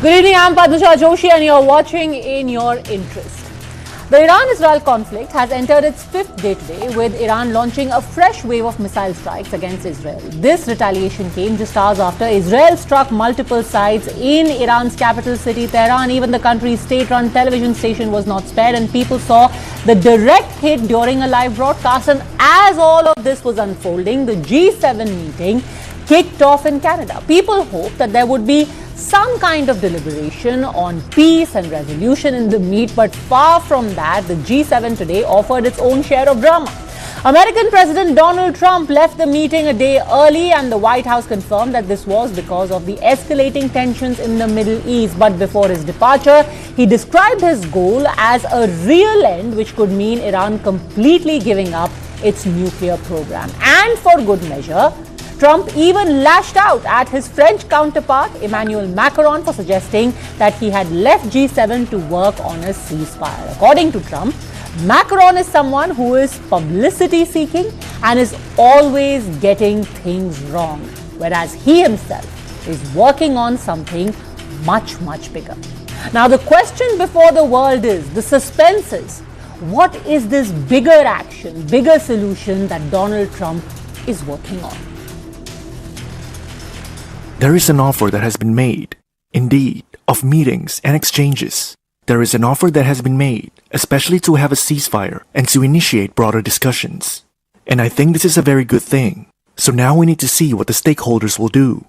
Good evening, I'm Padmasha Joshi and you're watching In Your Interest. The Iran-Israel conflict has entered its fifth day today, with Iran launching a fresh wave of missile strikes against Israel. This retaliation came just hours after Israel struck multiple sites in Iran's capital city, Tehran. Even the country's state-run television station was not spared, and people saw the direct hit during a live broadcast. And as all of this was unfolding, the G7 meeting kicked off in Canada. People hoped that there would be some kind of deliberation on peace and resolution in the meet, but far from that, the G7 today offered its own share of drama. American President Donald Trump left the meeting a day early, and the White House confirmed that this was because of the escalating tensions in the Middle East. But before his departure, he described his goal as a real end, which could mean Iran completely giving up its nuclear program. And for good measure, Trump even lashed out at his French counterpart, Emmanuel Macron, for suggesting that he had left G7 to work on a ceasefire. According to Trump, Macron is someone who is publicity-seeking and is always getting things wrong, whereas he himself is working on something much, much bigger. Now, the question before the world is, the suspense is, what is this bigger action, bigger solution that Donald Trump is working on? There is an offer that has been made, indeed, of meetings and exchanges. There is an offer that has been made, especially to have a ceasefire and to initiate broader discussions. And I think this is a very good thing. So now we need to see what the stakeholders will do.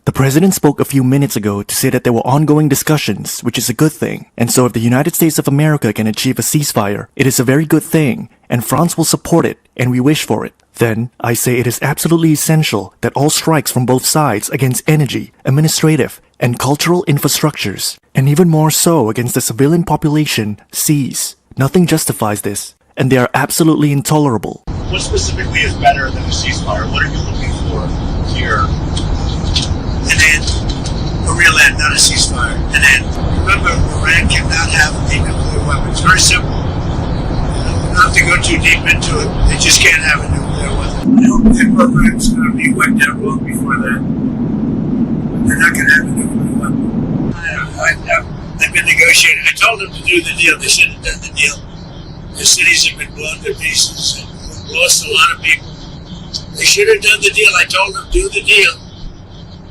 The president spoke a few minutes ago to say that there were ongoing discussions, which is a good thing. And so if the United States of America can achieve a ceasefire, it is a very good thing, and France will support it, and we wish for it. Then, I say it is absolutely essential that all strikes from both sides against energy, administrative, and cultural infrastructures, and even more so against the civilian population, cease. Nothing justifies this, and they are absolutely intolerable. What specifically is better than a ceasefire? What are you looking for here? An end. A real end, not a ceasefire. An end. Remember, Iran cannot have a nuclear weapon. It's very simple. Not to go too deep into it, they just can't have a nuclear weapon. Their program's going to be wiped out long before that. They're not going to have a nuclear weapon. I've been negotiating. I told them to do the deal. They should have done the deal. Their cities have been blown to pieces and lost a lot of people. They should have done the deal. I told them, do the deal.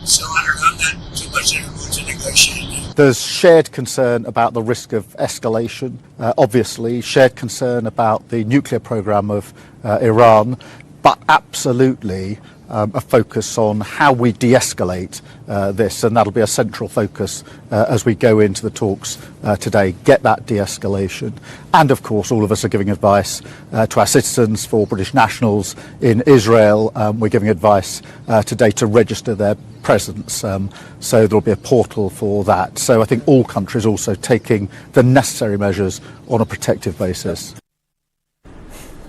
So I'm not too much in a mood to negotiate. There's shared concern about the risk of escalation, obviously, shared concern about the nuclear program of Iran, but absolutely a focus on how we de-escalate this, and that'll be a central focus as we go into the talks today, get that de-escalation. And of course, all of us are giving advice to our citizens, for British nationals in Israel. We're giving advice today to register their presence, so there'll be a portal for that. So I think all countries also taking the necessary measures on a protective basis.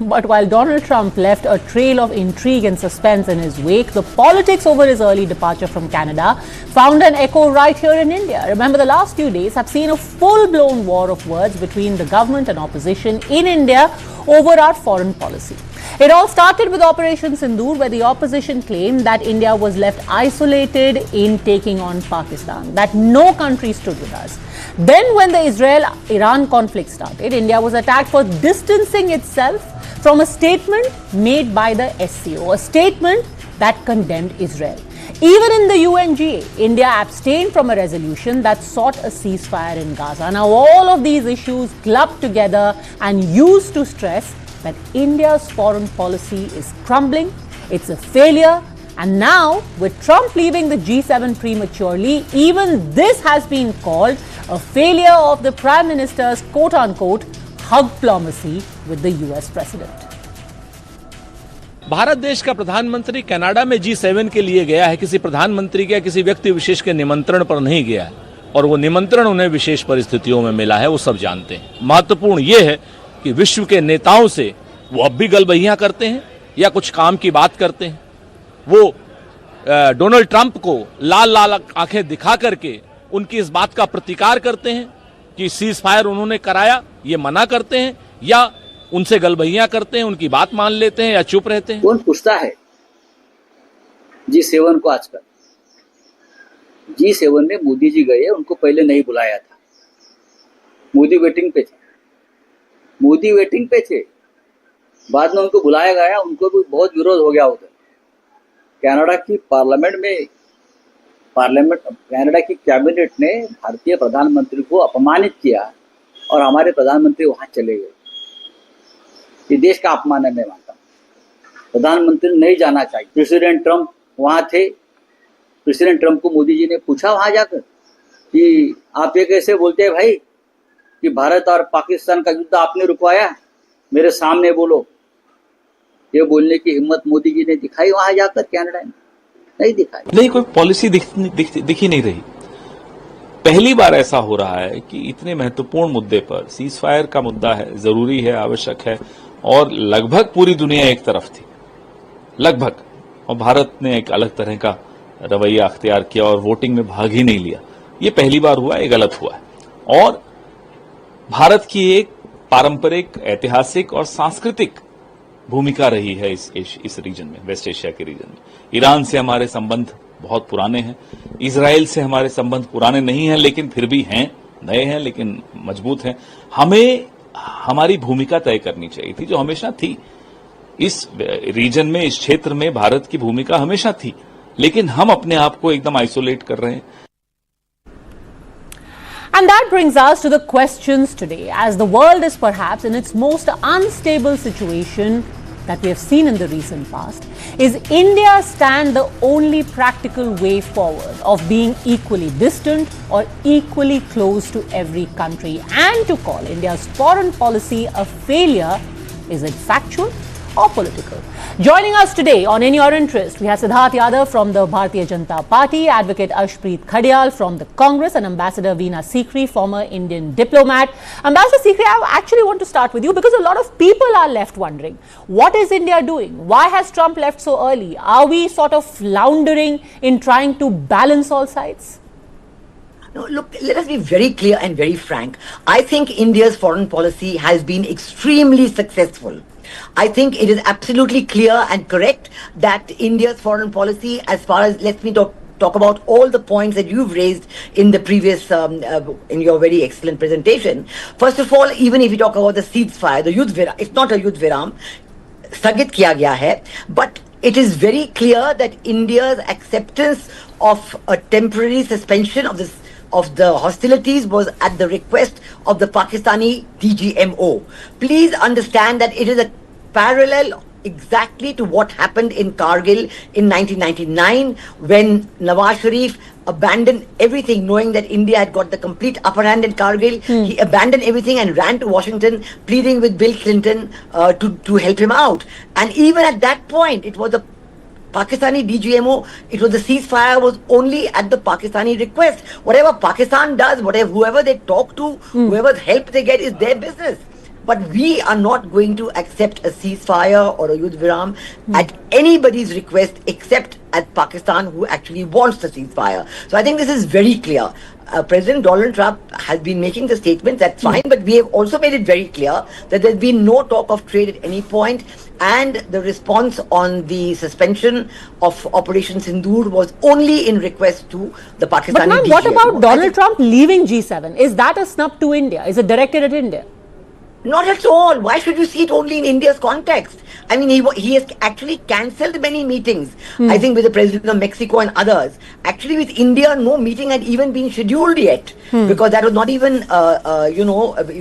But while Donald Trump left a trail of intrigue and suspense in his wake, the politics over his early departure from Canada found an echo right here in India. Remember, the last few days have seen a full-blown war of words between the government and opposition in India over our foreign policy. It all started with Operation Sindoor, where the opposition claimed that India was left isolated in taking on Pakistan, that no country stood with us. Then when the Israel-Iran conflict started, India was attacked for distancing itself from a statement made by the SCO, a statement that condemned Israel. Even in the UNGA, India abstained from a resolution that sought a ceasefire in Gaza. Now, all of these issues clubbed together and used to stress that India's foreign policy is crumbling, it's a failure, and now, with Trump leaving the G7 prematurely, even this has been called a failure of the Prime Minister's quote-unquote hugplomacy with the US President. Bharat देश का प्रधानमंत्री Canada में G7 के लिए गया है, किसी प्रधानमंत्री के किसी व्यक्ति विशेष के निमंत्रण पर नहीं गया है, और वो निमंत्रण उन्हें विशेष परिस्थितियों में मिला है, वो सब जानते हैं। महत्वपूर्ण ये है कि विश्व के नेताओं से वो अब भी गलबहियां करते हैं या कुछ काम की बात करते हैं। वो डोनाल्ड ट्रंप को लाल लाल आंखें दिखा करके उनकी इस बात का प्रतिकार करते हैं कि सीज फायर उन्होंने कराया, ये मना करते हैं, या उनसे गलबहियां करते हैं, उनकी बात मान लेते हैं या चुप रहते हैं। कौन पूछता है G7 को आजकल? G7 में मोदी जी गए, उनको पहले नहीं बुलाया था। मोदी वेटिंग पे थे। बाद में उनको बुलाया गया, उनको भी बहुत विरोध हो गया उधर। कनाडा की कनाडा की कैबिनेट ने भारतीय प्रधानमंत्री को अपमानित किया और हमारे प्रधानमंत्री वहां चले गए। ये देश का अपमान है, मैं मानता हूँ। प्रधानमंत्री नहीं जाना चाहिए। प्रेसिडेंट ट्रंप वहां थे। प्रेसिडेंट ट्रंप को मोदी जी ने पूछा वहां जाकर कि आप ये कैसे बोलते हैं भाई कि भारत और पाकिस्तान का युद्ध आपने रुकवाया, मेरे सामने बोलो। ये बोलने की हिम्मत मोदी जी ने दिखाई वहां जाकर कनाडा में? नहीं दिखाई। नहीं, कोई पॉलिसी दिख ही नहीं रही। पहली बार ऐसा हो रहा है कि इतने महत्वपूर्ण मुद्दे पर, सीज फायर का मुद्दा है, जरूरी है, आवश्यक है, और लगभग पूरी दुनिया एक तरफ थी, लगभग, और भारत ने एक अलग तरह का रवैया अख्तियार किया और वोटिंग में भाग ही नहीं लिया। ये पहली बार हुआ, ये गलत हुआ है। और भारत की एक पारंपरिक, ऐतिहासिक और सांस्कृतिक भूमिका रही है इस रीजन में, वेस्ट एशिया के रीजन में। ईरान से हमारे संबंध बहुत पुराने हैं, इजराइल से हमारे संबंध पुराने नहीं हैं, लेकिन फिर भी हैं, नए हैं लेकिन मजबूत हैं। हमें हमारी भूमिका तय करनी चाहिए थी, जो हमेशा थी इस रीजन में, इस क्षेत्र में। भारत की भूमिका हमेशा थी, लेकिन हम अपने आप को एकदम आइसोलेट कर रहे हैं। And that brings us to the questions today, as the world is perhaps in its most unstable situation that we have seen in the recent past. Is India stand the only practical way forward of being equally distant or equally close to every country? And to call India's foreign policy a failure, is it factual or political? Joining us today on In Your Interest, we have Siddharth Yadav from the Bharatiya Janata Party, Advocate Ashpreet Khadial from the Congress, and Ambassador Veena Sikri, former Indian diplomat. Ambassador Sikri, I actually want to start with you because a lot of people are left wondering, what is India doing? Why has Trump left so early? Are we sort of floundering in trying to balance all sides? No, look, let us be very clear and very frank. I think India's foreign policy has been extremely successful. I think it is absolutely clear and correct that India's foreign policy, as far as, let me talk about all the points that you've raised in the previous, in your very excellent presentation. First of all, even if you talk about the ceasefire, the Yudh Viram, it's not a Yudh Viram, स्थगित किया गया है, but it is very clear that India's acceptance of a temporary suspension of the hostilities was at the request of the Pakistani DGMO. Please understand that it is a parallel exactly to what happened in Kargil in 1999, when Nawaz Sharif abandoned everything, knowing that India had got the complete upper hand in Kargil. He abandoned everything and ran to Washington, pleading with Bill Clinton to help him out. And even at that point, it was the Pakistani DGMO, it was the ceasefire was only at the Pakistani request. Whatever Pakistan does, whoever they talk to, whoever's help they get is their business. But we are not going to accept a ceasefire or a Yudh Viram at anybody's request except at Pakistan, who actually wants the ceasefire. So I think this is very clear. President Donald Trump has been making the statements, that's fine, but we have also made it very clear that there's been no talk of trade at any point, and the response on the suspension of Operation Sindoor was only in request to the Pakistani But ma'am, what about Donald Trump leaving G7? Is that a snub to India? Is it directed at India? Not at all. Why should you see it only in India's context? I mean, he has actually cancelled many meetings. I think with the President of Mexico and others. Actually, with India, no meeting had even been scheduled yet, because that was not even,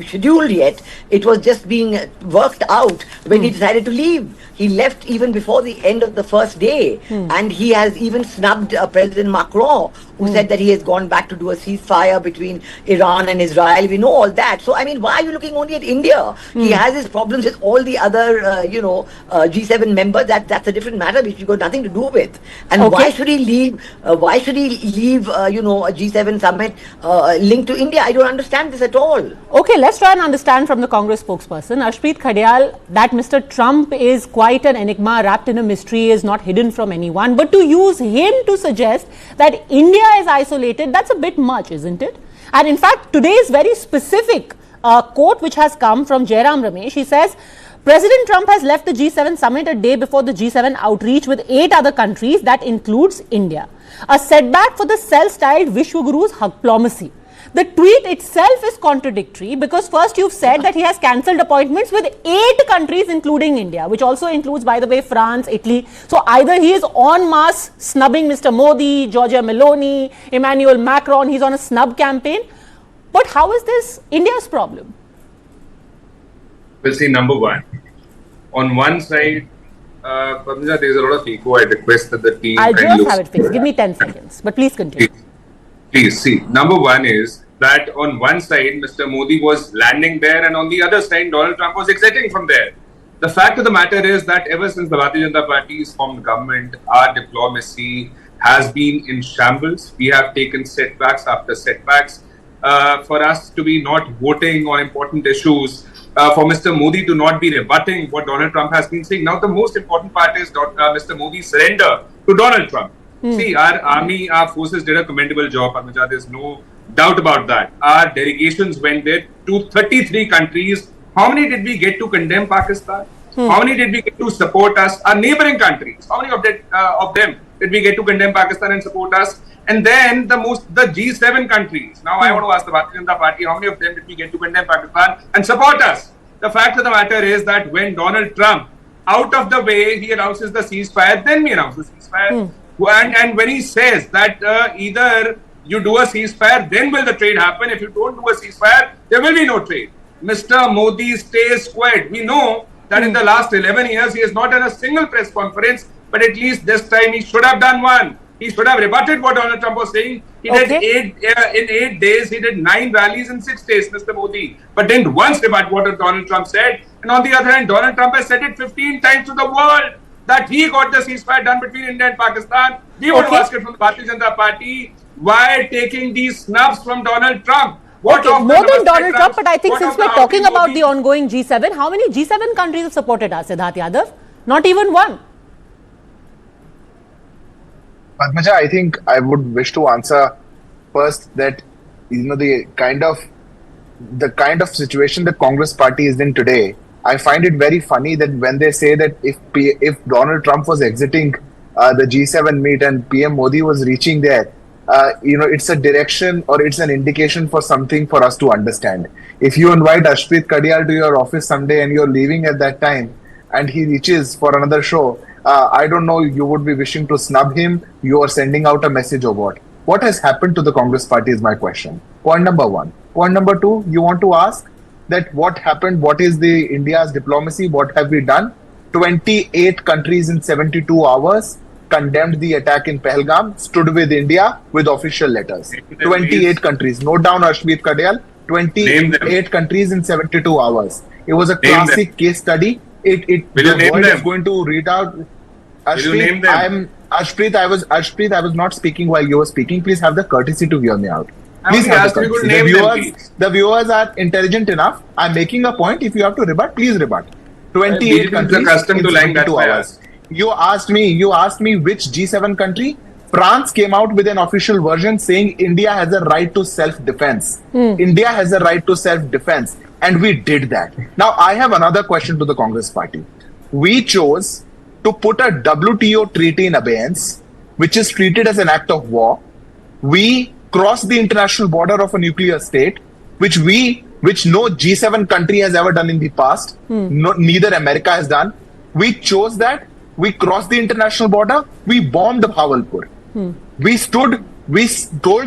scheduled yet. It was just being worked out when he decided to leave. He left even before the end of the first day, and he has even snubbed President Macron, who said that he has gone back to do a ceasefire between Iran and Israel. We know all that. So, I mean, why are you looking only at India? He has his problems with all the other, G7 members. That's a different matter which you got nothing to do with. And why should he leave? Why should he leave? A G7 summit linked to India? I don't understand this at all. Okay, let's try and understand from the Congress spokesperson, Ashpreet Khadial, that Mr. Trump is quite an enigma, wrapped in a mystery, is not hidden from anyone. But to use him to suggest that India is isolated, that's a bit much, isn't it? And in fact, today's very specific quote which has come from Jairam Ramesh, he says, President Trump has left the G7 summit a day before the G7 outreach with 8 other countries. That includes India. A setback for the self-styled Vishwaguru's hugplomacy. The tweet itself is contradictory because first you've said that he has cancelled appointments with 8 countries including India, which also includes, by the way, France, Italy. So either he is en masse snubbing Mr. Modi, Giorgia Meloni, Emmanuel Macron, he's on a snub campaign. But how is this India's problem? Well, see, number one, on one side, Padmaja, there is a lot of echo. I request that the team... I'll just have it fixed. Give me 10 seconds, but please continue. Please, see, number one is that on one side, Mr. Modi was landing there, and on the other side, Donald Trump was exiting from there. The fact of the matter is that ever since the Bharatiya Janata Party formed government, our diplomacy has been in shambles. We have taken setbacks after setbacks. For us to be not voting on important issues, for Mr. Modi to not be rebutting what Donald Trump has been saying. Now, the most important part is Mr. Modi's surrender to Donald Trump. See, our army, our forces did a commendable job, Padmaja. There's no doubt about that. Our delegations went there to 33 countries. How many did we get to condemn Pakistan? How many did we get to support us? Our neighboring countries. How many of them did we get to condemn Pakistan and support us? And then the G7 countries. Now I want to ask the Bharatiya Janata Party, how many of them did we get to condemn Pakistan and support us? The fact of the matter is that when Donald Trump, out of the way, he announces the ceasefire, then we announce the ceasefire. And when he says that either you do a ceasefire, then will the trade happen. If you don't do a ceasefire, there will be no trade. Mr. Modi stays quiet. We know that in the last 11 years, he has not done a single press conference, but at least this time he should have done one. He should have rebutted what Donald Trump was saying. He did in 8 days, he did 9 rallies in 6 days, Mr. Modi, but didn't once rebut what Donald Trump said. And on the other hand, Donald Trump has said it 15 times to the world that he got the ceasefire done between India and Pakistan. We want to ask it from the Bharatiya Janata Party, why taking these snubs from Donald Trump? What more than Donald Trump, but I think since we're talking about the ongoing G7, how many G7 countries have supported us, Siddharth Yadav? Not even one. Padmaja, I think I would wish to answer first that the kind of situation the Congress party is in today. I find it very funny that when they say that if Donald Trump was exiting the G7 meet and PM Modi was reaching there, it's a direction or it's an indication for something for us to understand. If you invite Ashpreet Kadiyal to your office someday and you're leaving at that time and he reaches for another show, I don't know, you would be wishing to snub him, you are sending out a message or what? What has happened to the Congress party is my question. Point number one. Point number two, you want to ask that what happened, what is the India's diplomacy, what have we done? 28 countries in 72 hours condemned the attack in Pahalgam, stood with India with official letters. 28 countries. Note down Ashpreet Kadiyal, 28 countries in 72 hours. It was a classic case study. The world is going to read out. Ashpreet, I was not speaking while you were speaking. Please have the courtesy to hear me out. Please have the courtesy. The viewers are intelligent enough. I'm making a point. If you have to rebut, please rebut. 28 countries in 72 hours. You asked me which G7 country. France came out with an official version saying India has a right to self-defense. India has a right to self-defense. And we did that. Now, I have another question to the Congress party. We chose to put a WTO treaty in abeyance, which is treated as an act of war. We crossed the international border of a nuclear state, which no G7 country has ever done in the past. Neither America has done. We chose that. We crossed the international border. We bombed Bhavalpur. We told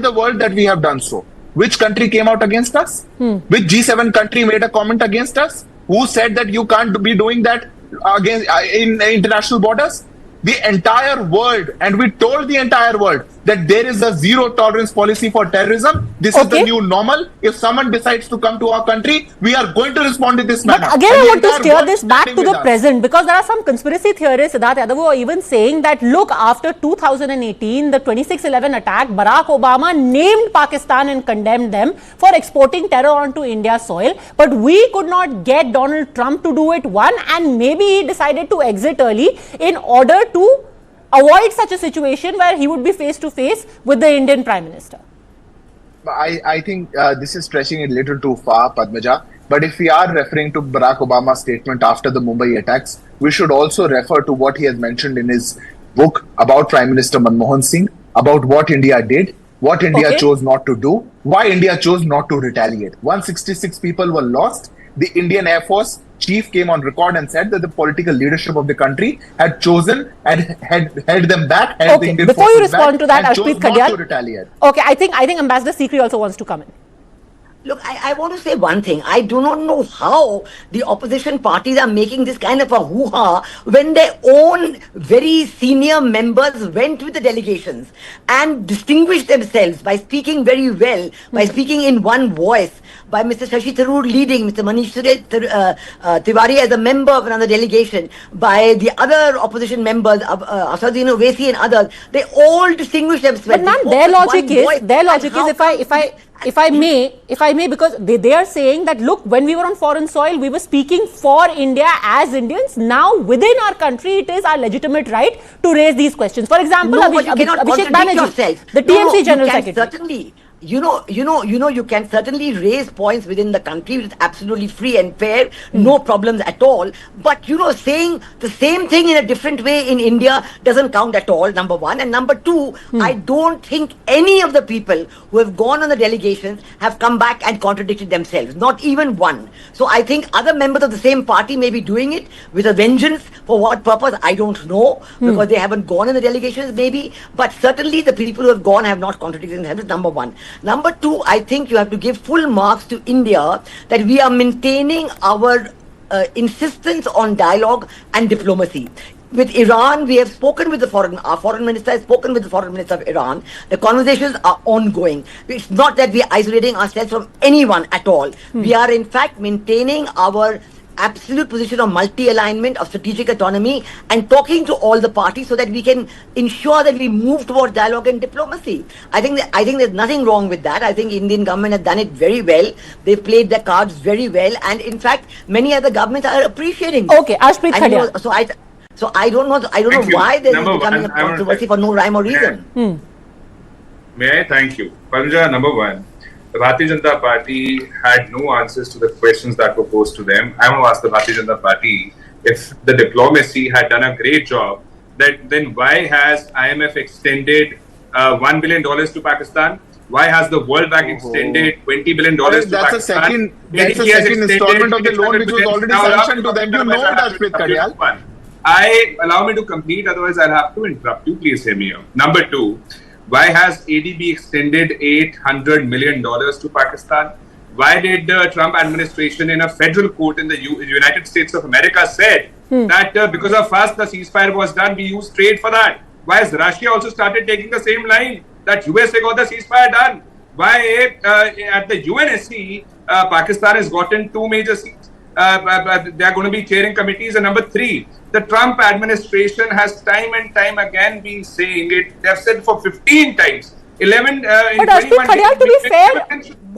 the world that we have done so. Which country came out against us? Which G7 country made a comment against us? Who said that you can't be doing that against in international borders? The entire world, and we told the entire world that there is a zero tolerance policy for terrorism. This is the new normal. If someone decides to come to our country, we are going to respond in this manner. But again, I want to steer this back to the present, because there are some conspiracy theorists, Siddharth Yadav, who are even saying that, look, after 2018, the 26/11 attack, Barack Obama named Pakistan and condemned them for exporting terror onto India's soil. But we could not get Donald Trump to do it, one, and maybe he decided to exit early in order to avoid such a situation where he would be face to face with the Indian Prime Minister. I think this is stretching it a little too far, Padmaja. But if we are referring to Barack Obama's statement after the Mumbai attacks, we should also refer to what he has mentioned in his book about Prime Minister Manmohan Singh, about what India did, what India chose not to do, why India chose not to retaliate. 166 people were lost. The Indian Air Force chief came on record and said that the political leadership of the country had chosen and had held them back. Held the Indian before you forces respond back to that, and chose Ashpreet not Khadial. to retaliate. Okay, I think Ambassador Sikri also wants to come in. Look, I want to say one thing. I do not know how the opposition parties are making this kind of a hoo-ha when their own very senior members went with the delegations and distinguished themselves by speaking very well, by speaking in one voice, by Mr. Shashi Tharoor leading, Mr. Manish Tiwari as a member of another delegation, by the other opposition members, Asaduddin Owaisi and others. They all distinguished themselves. But ma'am, their logic is, if I may, because they are saying that, look, when we were on foreign soil, we were speaking for India as Indians. Now, within our country, it is our legitimate right to raise these questions. For example, Abhishek Banerjee, the TMC General Secretary. Certainly. You can certainly raise points within the country, which is absolutely free and fair, no problems at all. But, saying the same thing in a different way in India doesn't count at all, number one. And number two, I don't think any of the people who have gone on the delegations have come back and contradicted themselves, not even one. So I think other members of the same party may be doing it with a vengeance. For what purpose, I don't know, because they haven't gone in the delegations maybe. But certainly the people who have gone have not contradicted themselves, number one. Number two, I think you have to give full marks to India that we are maintaining our insistence on dialogue and diplomacy. With Iran, we have spoken with our foreign minister has spoken with the foreign minister of Iran. The conversations are ongoing. It's not that we are isolating ourselves from anyone at all. We are in fact maintaining our absolute position of multi-alignment, of strategic autonomy, and talking to all the parties so that we can ensure that we move towards dialogue and diplomacy. I think there's nothing wrong with that. I think Indian government has done it very well. They've played their cards very well, and in fact, many other governments are appreciating this. Okay, Ashpreet Khadial. So I don't know why there is becoming a controversy for no rhyme or reason. May I thank you? Panja, number one. The Bharatiya Janata Party had no answers to the questions that were posed to them. I want to ask the Bharatiya Janata Party, if the diplomacy had done a great job, then why has IMF extended $1 billion to Pakistan? Why has the World Bank extended $20 billion to Pakistan? That's the second installment of the loan which was already sanctioned to them. You know that, Ashpreet Khadial. Allow me to complete, otherwise I'll have to interrupt you. Please hear me out. Number two, why has ADB extended $800 million to Pakistan? Why did the Trump administration in a federal court in the United States of America said that because of us the ceasefire was done, we used trade for that? Why has Russia also started taking the same line that USA got the ceasefire done? Why at the UNSC, Pakistan has gotten 2 major seats? They are going to be chairing committees. And number three, the Trump administration has time and time again been saying it. They have said for 15 times. 11 But Ashpreet Khadial, to be fair,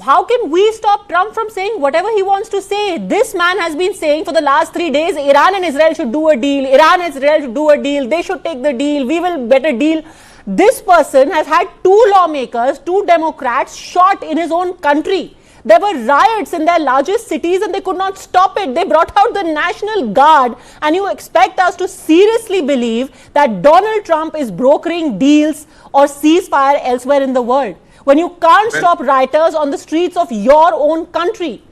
how can we stop Trump from saying whatever he wants to say? This man has been saying for the last 3 days, Iran and Israel should do a deal. Iran and Israel should do a deal. They should take the deal. We will better deal. This person has had 2 lawmakers, 2 Democrats shot in his own country. There were riots in their largest cities and they could not stop it. They brought out the National Guard, and you expect us to seriously believe that Donald Trump is brokering deals or ceasefire elsewhere in the world when you can't stop rioters on the streets of your own country?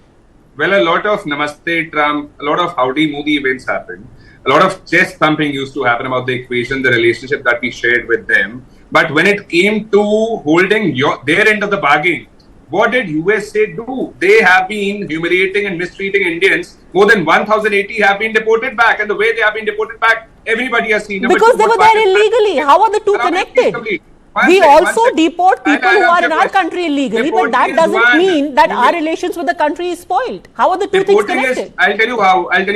Well, a lot of Namaste Trump, a lot of Howdy Modi events happened. A lot of chest thumping used to happen about the equation, the relationship that we shared with them. But when it came to holding their end of the bargain, what did USA do? They have been humiliating and mistreating Indians. More than 1,080 have been deported back. And the way they have been deported back, everybody has seen. Because they were there illegally. How are the two connected? We also deport people who are in our country illegally, but that doesn't mean that our relations with the country is spoiled. How are the two things connected? I'll tell you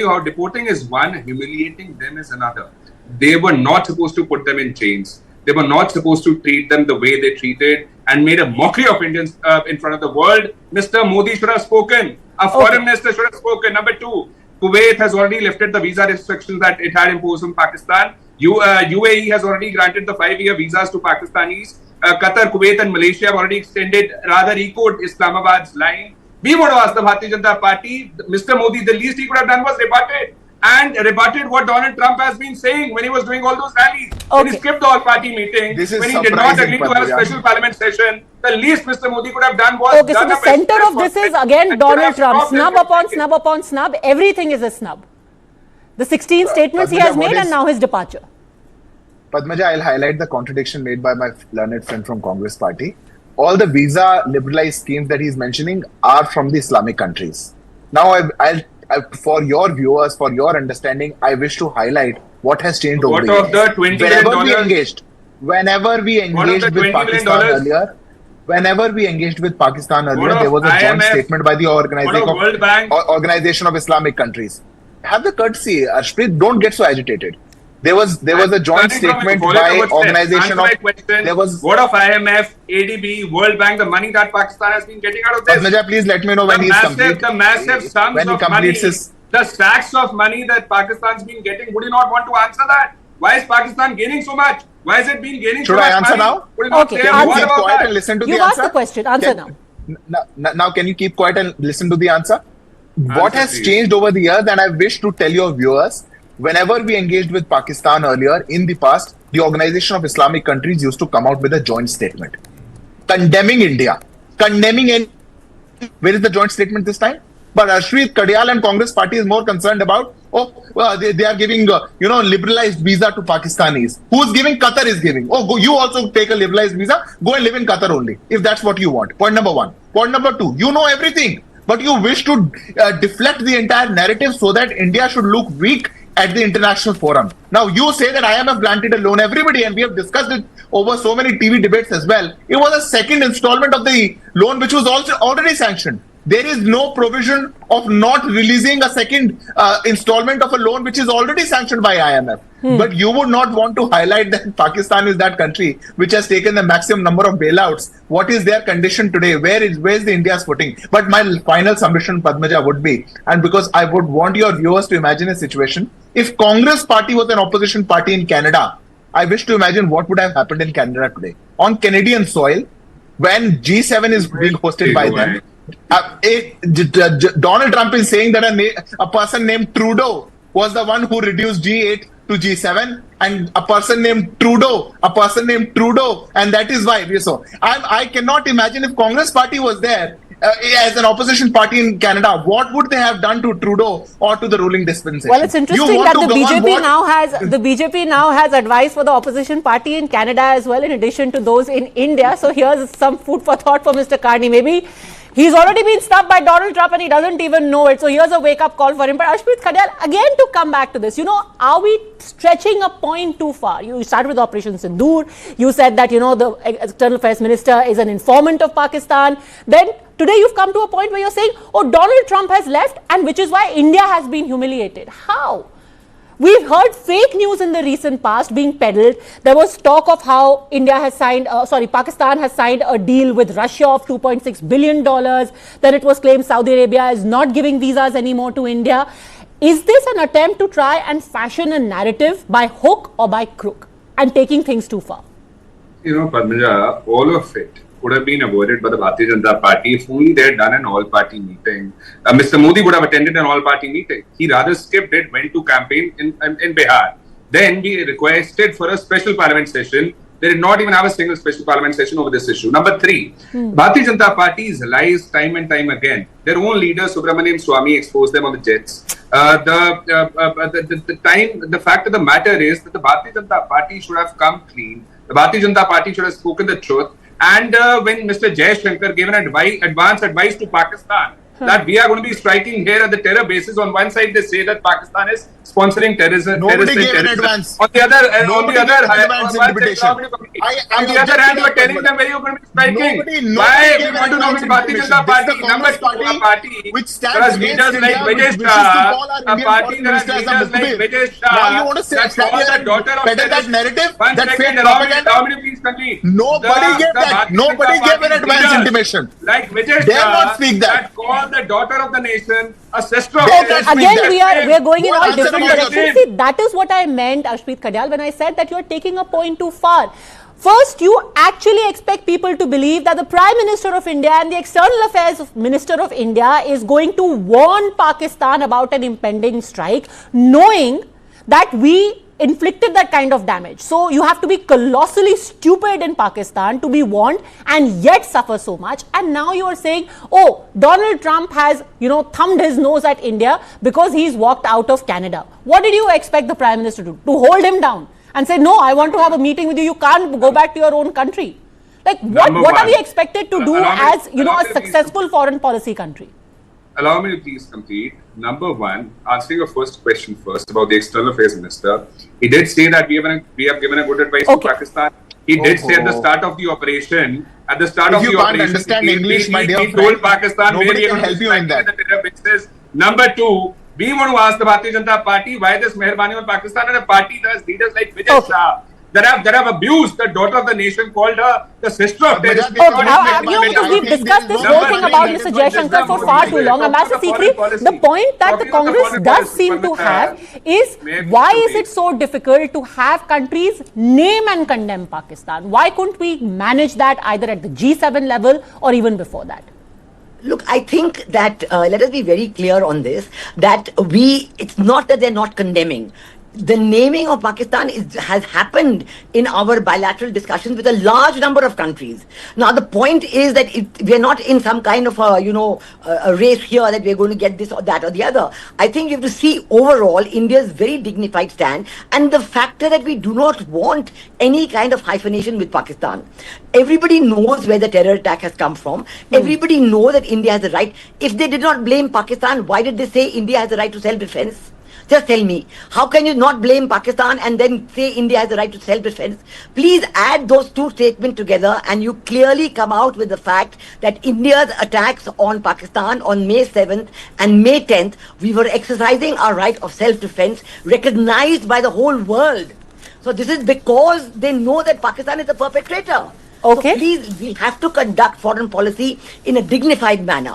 how. Deporting is one, humiliating them is another. They were not supposed to put them in chains. They were not supposed to treat them the way they treated and made a mockery of Indians in front of the world. Mr. Modi should have spoken. A foreign minister should have spoken. Number two, Kuwait has already lifted the visa restrictions that it had imposed on Pakistan. UAE has already granted the 5-year visas to Pakistanis. Qatar, Kuwait and Malaysia have already extended, rather echoed Islamabad's line. We want to ask the Bharatiya Janata Party, Mr. Modi, the least he could have done was rebutted what Donald Trump has been saying when he was doing all those rallies. When he skipped the all-party meeting, when he did not agree to have a special parliament session, the least Mr. Modi could have done was... Okay, so the center of this is again Donald Trump. Snub upon snub upon snub. Everything is a snub. The 16 statements he has made and now his departure. Padmaja, I'll highlight the contradiction made by my learned friend from Congress party. All the visa liberalized schemes that he's mentioning are from the Islamic countries. Now, for your viewers, for your understanding, I wish to highlight what has changed over the years. What of the $20 billion? Whenever we engaged with Pakistan earlier, there was a joint statement by the Organization of Islamic Countries. Have the courtesy, Arshpreet, don't get so agitated. There was a joint statement by Organization of... What of IMF, ADB, World Bank, the money that Pakistan has been getting out of this? Padmaja, please let me know when he's complete. The massive sums of money, the stacks of money that Pakistan's been getting, would you not want to answer that? Why is Pakistan gaining so much? Why has it been gaining so much? Should I answer now? Okay, keep quiet and listen to the answer? You asked the question, answer now. Now, can you keep quiet and listen to the answer? What has changed over the years, and I wish to tell your viewers, whenever we engaged with Pakistan earlier in the past, the Organization of Islamic Countries used to come out with a joint statement condemning India, where is the joint statement this time? But Ashwini Kadial and Congress party is more concerned about, they are giving, liberalized visa to Pakistanis. Who's giving? Qatar is giving. You also take a liberalized visa, go and live in Qatar only, if that's what you want. Point number one. Point number two, you know everything, but you wish to deflect the entire narrative so that India should look weak at the international forum. Now, you say that IMF granted a loan, everybody, and we have discussed it over so many TV debates as well. It was a second installment of the loan, which was also already sanctioned. There is no provision of not releasing a second installment of a loan which is already sanctioned by IMF. But you would not want to highlight that Pakistan is that country which has taken the maximum number of bailouts. What is their condition today? Where is the India's footing? But my final submission, Padmaja, would be, and because I would want your viewers to imagine a situation, if Congress party was an opposition party in Canada, I wish to imagine what would have happened in Canada today. On Canadian soil, when G7 is being hosted by them, Donald Trump is saying that a person named Trudeau was the one who reduced G8 to G7, and a person named Trudeau, and that is why. So I cannot imagine if Congress party was there as an opposition party in Canada, what would they have done to Trudeau or to the ruling dispensation? Well, it's interesting that the BJP now has advice for the opposition party in Canada as well, in addition to those in India. So here's some food for thought for Mr. Carney. Maybe he's already been snubbed by Donald Trump and he doesn't even know it. So here's a wake-up call for him. But Ashpreet Kadial, again to come back to this, are we stretching a point too far? You started with Operation Sindoor. You said that, the External Affairs Minister is an informant of Pakistan. Then today you've come to a point where you're saying, Donald Trump has left, and which is why India has been humiliated. How? We've heard fake news in the recent past being peddled. There was talk of how Pakistan has signed a deal with Russia of $2.6 billion. Then it was claimed Saudi Arabia is not giving visas anymore to India. Is this an attempt to try and fashion a narrative by hook or by crook and taking things too far? Padmaja, all of it could have been avoided by the Bharatiya Janata Party if only they had done an all-party meeting. Mr. Modi would have attended an all-party meeting. He rather skipped it, went to campaign in Bihar. Then we requested for a special parliament session. They did not even have a single special parliament session over this issue. Number three, Bharatiya Janata Party's lies time and time again. Their own leader, Subramaniam Swamy, exposed them on the jets. The fact of the matter is that the Bharatiya Janata Party should have come clean. The Bharatiya Janata Party should have spoken the truth. And when Mr. Jaishankar gave an advance advice to Pakistan that we are going to be striking here at the terror basis, on one side they say that Pakistan is sponsoring terrorism. Nobody gave an advance. On the other hand, you are telling them where you are going to be striking. Why we want to know which Bharatiya Janata Party? Number two, party which stands leaders like Vijay Shah, a party that has leaders like Vijay Shah. Now you want to say that narrative, that fake propaganda? Nobody gave that. Nobody gave an advance intimation. Like Vijay Shah, that called the daughter of the nation a sister of the nation. Again, we are going in all different directions. See, that is what I meant, Ashpreet Kadial, when I said that you are taking a point too far. First, you actually expect people to believe that the Prime Minister of India and the External Affairs Minister of India is going to warn Pakistan about an impending strike, knowing that we inflicted that kind of damage. So you have to be colossally stupid in Pakistan to be warned and yet suffer so much. And now you are saying, oh, Donald Trump has, thumbed his nose at India because he's walked out of Canada. What did you expect the Prime Minister to do? To hold him down and say, no, I want to have a meeting with you. You can't go back to your own country. Like, what are we expected to do as, a successful foreign policy country? Allow me to please complete. Number one, answering your first question first about the External Affairs Minister, he did say that we have given a good advice to Pakistan. He did say at the start of the operation, If you can't understand English, my dear he friend, told Pakistan nobody can help you in that. Number two, we want to ask the Bharatiya Janata Party why this Meherbani on Pakistan, and a party that has leaders like Vijay Shah that have abused the daughter of the nation, called her the sister of terrorists. Because we've discussed this whole thing about Mr. Jaishankar for far too long. Ambassador Sikri, the point that the Congress does seem to have is, why is it so difficult to have countries name and condemn Pakistan? Why couldn't we manage that either at the G7 level or even before that? Look, I think that, let us be very clear on this, that it's not that they're not condemning. The naming of Pakistan has happened in our bilateral discussions with a large number of countries. Now, the point is that we are not in some kind of a race here that we are going to get this or that or the other. I think you have to see overall India's very dignified stand and the factor that we do not want any kind of hyphenation with Pakistan. Everybody knows where the terror attack has come from. Everybody knows that India has a right. If they did not blame Pakistan, why did they say India has a right to self-defense? Just tell me, how can you not blame Pakistan and then say India has the right to self-defense? Please add those two statements together and you clearly come out with the fact that India's attacks on Pakistan on May 7th and May 10th, we were exercising our right of self-defense recognized by the whole world. So this is because they know that Pakistan is the perpetrator. Okay. So please, we have to conduct foreign policy in a dignified manner.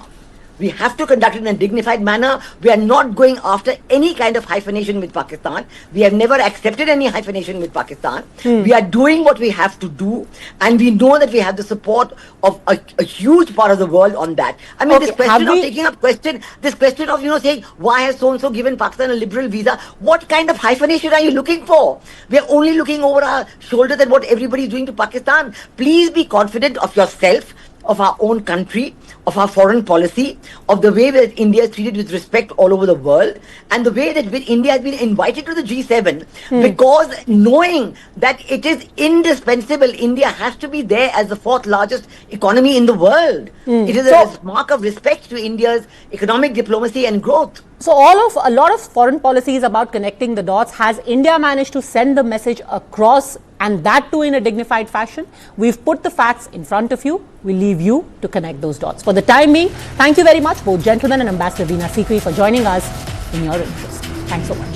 We have to conduct it in a dignified manner. We are not going after any kind of hyphenation with Pakistan. We have never accepted any hyphenation with Pakistan. We are doing what we have to do, and we know that we have the support of a huge part of the world on that. I mean, this question of taking up this question of, saying, why has so-and-so given Pakistan a liberal visa? What kind of hyphenation are you looking for? We are only looking over our shoulders at what everybody is doing to Pakistan. Please be confident of yourself, of our own country, of our foreign policy, of the way that India is treated with respect all over the world, and the way that India has been invited to the G7, because knowing that it is indispensable, India has to be there as the fourth largest economy in the world. It is a mark of respect to India's economic diplomacy and growth. So a lot of foreign policies about connecting the dots. Has India managed to send the message across, and that too in a dignified fashion? We've put the facts in front of you. We leave you to connect those dots. For the time being, thank you very much, both gentlemen and Ambassador Veena Sikri, for joining us in your interest. Thanks so much.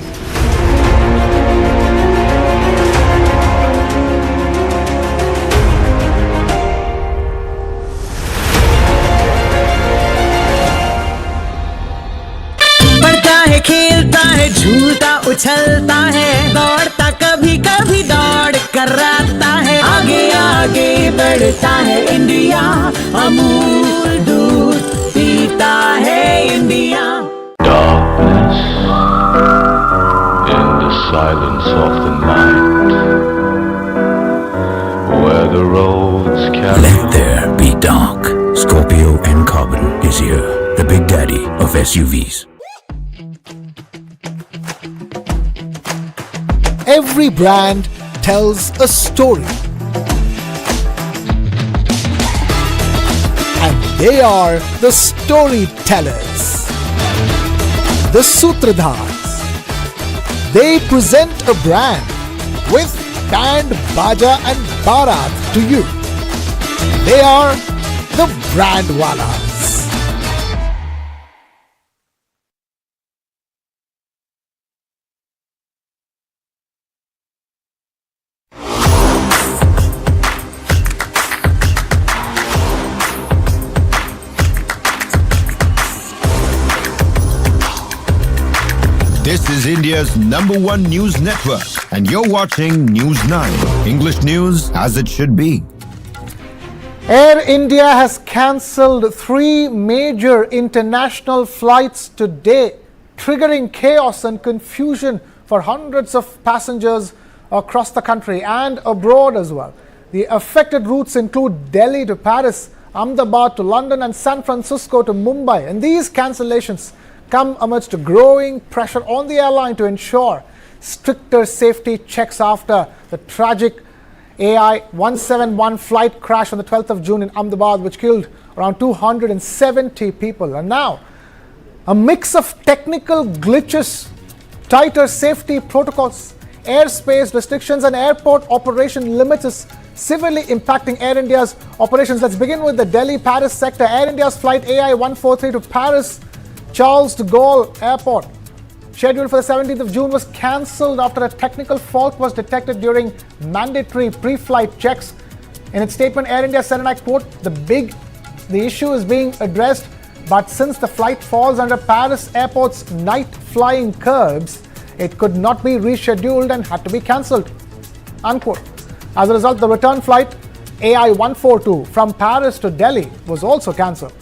खेलता है, झूलता उछलता है, दौड़ता कभी कभी दौड़ कराता है, आगे आगे बढ़ता है इंडिया, अमूल दूध पीता है India. Darkness in the silence of the night, where the roads carry. Let there be dark. Scorpio and Carbon is here, the big daddy of SUVs. Every brand tells a story, and they are the storytellers, the Sutradhars. They present a brand with band, baja and barat to you. They are the Brandwalas. This is is India's #1 news network, and you're watching News9, English news as it should be. Air India has cancelled 3 major international flights today, triggering chaos and confusion for hundreds of passengers across the country and abroad as well. The affected routes include Delhi to Paris, Ahmedabad to London, and San Francisco to Mumbai. And these cancellations come amidst growing pressure on the airline to ensure stricter safety checks after the tragic AI 171 flight crash on the 12th of June in Ahmedabad, which killed around 270 people. And now, a mix of technical glitches, tighter safety protocols, airspace restrictions, and airport operation limits is severely impacting Air India's operations. Let's begin with the Delhi-Paris sector. Air India's flight AI 143 to Paris Charles de Gaulle Airport, scheduled for the 17th of June, was cancelled after a technical fault was detected during mandatory pre-flight checks. In its statement, Air India said, and I quote, the issue is being addressed, but since the flight falls under Paris Airport's night flying curbs, it could not be rescheduled and had to be cancelled, unquote. As a result, the return flight AI 142 from Paris to Delhi was also cancelled.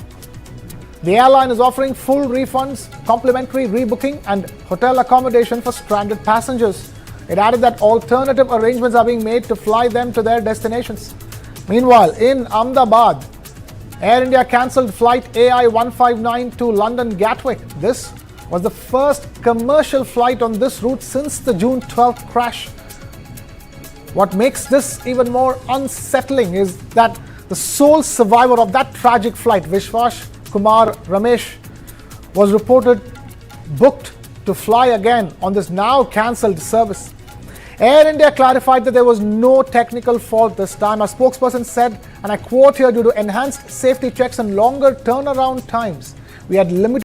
The airline is offering full refunds, complimentary rebooking, and hotel accommodation for stranded passengers. It added that alternative arrangements are being made to fly them to their destinations. Meanwhile, in Ahmedabad, Air India cancelled flight AI 159 to London Gatwick. This was the first commercial flight on this route since the June 12th crash. What makes this even more unsettling is that the sole survivor of that tragic flight, Vishwas Kumar Ramesh, was reported booked to fly again on this now cancelled service. Air India clarified that there was no technical fault this time. A spokesperson said, and I quote here, due to enhanced safety checks and longer turnaround times, we had limited